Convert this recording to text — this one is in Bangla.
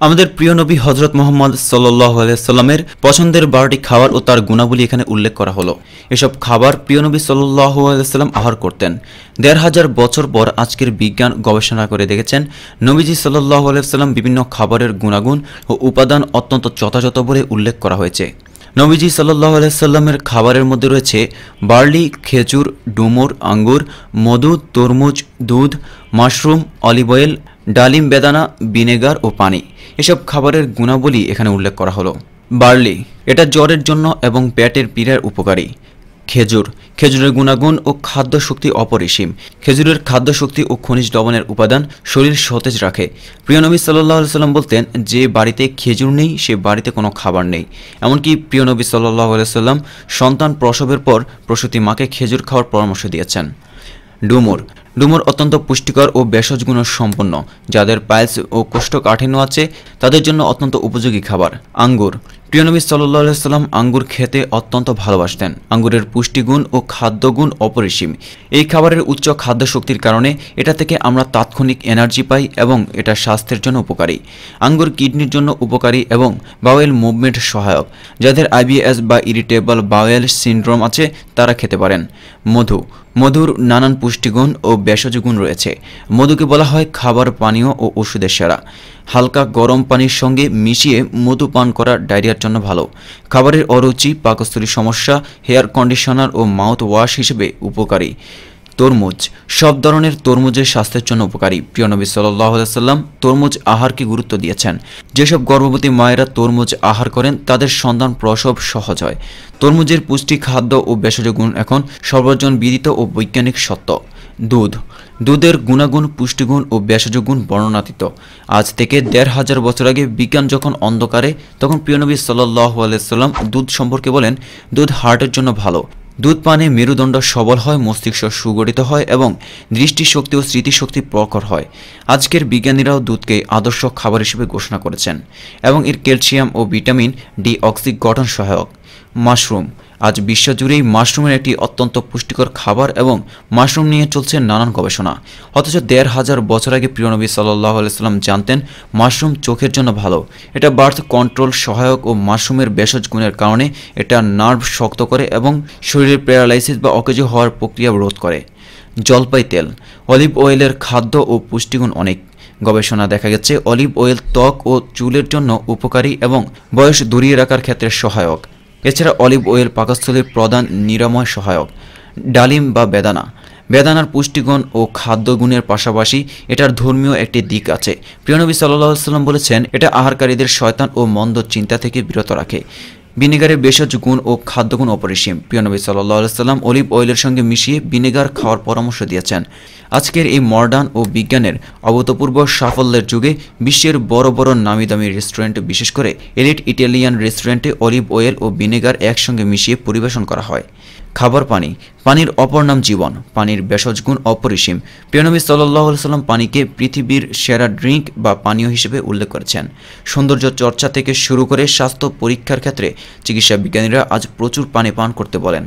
আমাদের প্রিয় নবী হযরত মুহাম্মদ সাল্লাল্লাহু আলাইহি ওয়াসাল্লামের পছন্দের 12টি খাবার ও তার গুণাবলী এখানে উল্লেখ করা হলো। এসব খাবার প্রিয় নবী সাল্লাল্লাহু আলাইহি ওয়াসাল্লাম আহার করতেন। ১৫০০ বছর পর আজকের বিজ্ঞান গবেষণা করে দেখেছেন নবীজি সাল্লাল্লাহু আলাইহি ওয়াসাল্লাম বিভিন্ন খাবারের গুণাগুণ ও উপাদান অত্যন্ত যথাযথ বলে উল্লেখ করা হয়েছে। নবীজি সাল্লাল্লাহু আলাইহি ওয়াসাল্লামের খাবারের মধ্যে রয়েছে বার্লি, খেজুর, ডুমুর, আঙ্গুর, মধু, তরমুজ, দুধ, মাশরুম, অলিভ অয়েল, ডালিম, বেদানা, ভিনেগার ও পানি। এসব খাবারের গুণাবলী এখানে উল্লেখ করা হলো। বার্লি, এটা জ্বরের জন্য এবং পেটের পীড়ার উপকারী। খেজুর, খেজুরের গুণাগুণ ও খাদ্য শক্তি অপরিসীম। খেজুরের খাদ্য শক্তি ও খনিজ লবণের উপাদান শরীর সতেজ রাখে। প্রিয় নবী সাল্লাল্লাহু আলাইহি ওয়াসাল্লাম বলতেন, যে বাড়িতে খেজুর নেই সে বাড়িতে কোনো খাবার নেই। এমনকি প্রিয় নবী সাল্লাল্লাহু আলাইহি ওয়াসাল্লাম সন্তান প্রসবের পর প্রসূতি মাকে খেজুর খাওয়ার পরামর্শ দিয়েছেন। ডুমুর, ডুমুর অত্যন্ত পুষ্টিকর ও ভেষজ গুণ সম্পন্ন। যাদের পাইলস ও কোষ্ঠকাঠিন্য আছে তাদের জন্য অত্যন্ত উপযোগী খাবার। আঙ্গুর, প্রিয় নবী সাল্লাল্লাহু আলাইহি ওয়াসাল্লাম আঙ্গুর খেতে অত্যন্ত ভালোবাসতেন। আঙ্গুরের পুষ্টিগুণ ও খাদ্যগুণ অপরিসীম। এই খাবারের উচ্চ খাদ্য শক্তির কারণে এটা থেকে আমরা তাৎক্ষণিক এনার্জি পাই এবং এটা স্বাস্থ্যের জন্য উপকারী। আঙ্গুর কিডনির জন্য উপকারী এবং বাওয়েল মুভমেন্ট সহায়ক। যাদের আইবিএস বা ইরিটেবল বাওয়েল সিনড্রোম আছে তারা খেতে পারেন। মধু, মধুর নানান পুষ্টিগুণ ও ভেষজ গুণ রয়েছে। মধুকে বলা হয় খাবার, পানীয় ও ওষুধের সেরা। হালকা গরম পানির সঙ্গে মিশিয়ে মধু পান করা ডায়রিয়ার জন্য ভালো। খাবারের অরুচি, পাকস্থলীর সমস্যা, হেয়ার কন্ডিশনার ও মাউথ ওয়াশ হিসেবে উপকারী। তরমুজ, সব ধরনের তরমুজের স্বাস্থ্যের জন্য উপকারী। প্রিয় নবী সাল্লাল্লাহু আলাইহি ওয়াসাল্লাম তরমুজ আহারকে গুরুত্ব দিয়েছেন। যেসব গর্ভবতী মায়েরা তরমুজ আহার করেন তাদের সন্তান প্রসব সহজ হয়। তরমুজের পুষ্টি, খাদ্য ও ভেষজ গুণ এখন সর্বজন বিদিত ও বৈজ্ঞানিক সত্য। দুধ, দুধের গুণাগুণ, পুষ্টিগুণ ও ভেষজ গুণ বর্ণনাতীত। আজ থেকে ১৫০০ বছর আগে বিজ্ঞান যখন অন্ধকারে, তখন প্রিয় নবী সাল্লাল্লাহু আলাইহি ওয়াসাল্লাম দুধ সম্পর্কে বলেন, দুধ হার্টের জন্য ভালো। দুধ পানে মেরুদণ্ড সবল হয়, মস্তিষ্ক সুগঠিত হয় এবং দৃষ্টিশক্তি ও স্মৃতিশক্তি প্রখর হয়। আজকের বিজ্ঞানীরাও দুধকে আদর্শ খাবার হিসেবে ঘোষণা করেছেন এবং এর ক্যালসিয়াম ও ভিটামিন ডি অক্সি গঠন সহায়ক। মাশরুম, আজ বিশ্বজুড়েই মাশরুমের একটি অত্যন্ত পুষ্টিকর খাবার এবং মাশরুম নিয়ে চলছে নানান গবেষণা। অথচ ১৫০০ বছর আগে প্রিয় নবী সাল্লাল্লাহু আলাইহি ওয়াসাল্লাম জানতেন মাশরুম চোখের জন্য ভালো। এটা বার্থ কন্ট্রোল সহায়ক ও মাশরুমের ভেষজ গুণের কারণে এটা নার্ভ শক্ত করে এবং শরীরের প্যারালাইসিস বা অকেজো হওয়ার প্রক্রিয়া রোধ করে। জলপাই তেল, অলিভ অয়েলের খাদ্য ও পুষ্টিগুণ অনেক। গবেষণা দেখা গেছে অলিভ অয়েল ত্বক ও চুলের জন্য উপকারী এবং বয়স দূরিয়ে রাখার ক্ষেত্রে সহায়ক। এছাড়া অলিভ অয়েল পাকস্থলীর প্রধান নিরাময় সহায়ক। ডালিম বা বেদানা, বেদানার পুষ্টিগুণ ও খাদ্যগুণের পাশাপাশি এটার ধর্মীয় একটি দিক আছে। প্রিয় নবী সাল্লাল্লাহু আলাইহি ওয়াসাল্লাম বলেছেন, এটা আহারকারীদের শয়তান ও মন্দ চিন্তা থেকে বিরত রাখে। ভিনেগারের ভেষজ গুণ ও খাদ্যগুণ অপরিসীম। প্রিয় নবী সাল্লাল্লাহু আলাইহি ওয়াসাল্লাম অলিভ অয়েলের সঙ্গে মিশিয়ে ভিনেগার খাওয়ার পরামর্শ দিয়েছেন। আজকের এই মডার্ন ও বিজ্ঞানের অভূতপূর্ব সাফল্যের যুগে বিশ্বের বড় বড় নামি দামি রেস্টুরেন্টে, বিশেষ করে এলিট ইটালিয়ান রেস্টুরেন্টে অলিভ অয়েল ও ভিনেগার একসঙ্গে মিশিয়ে পরিবেশন করা হয়। খাবার পানি, পানির অপর নাম জীবন। পানির ভেষজ গুণ অপরিসীম। প্রিয় নবী সাল্লাল্লাহু আলাইহি ওয়াসাল্লাম পানিকে পৃথিবীর সেরা ড্রিঙ্ক বা পানীয় হিসেবে উল্লেখ করেছেন। সৌন্দর্য চর্চা থেকে শুরু করে স্বাস্থ্য পরীক্ষার ক্ষেত্রে চিকিৎসা বিজ্ঞানীরা আজ প্রচুর পানি পান করতে বলেন।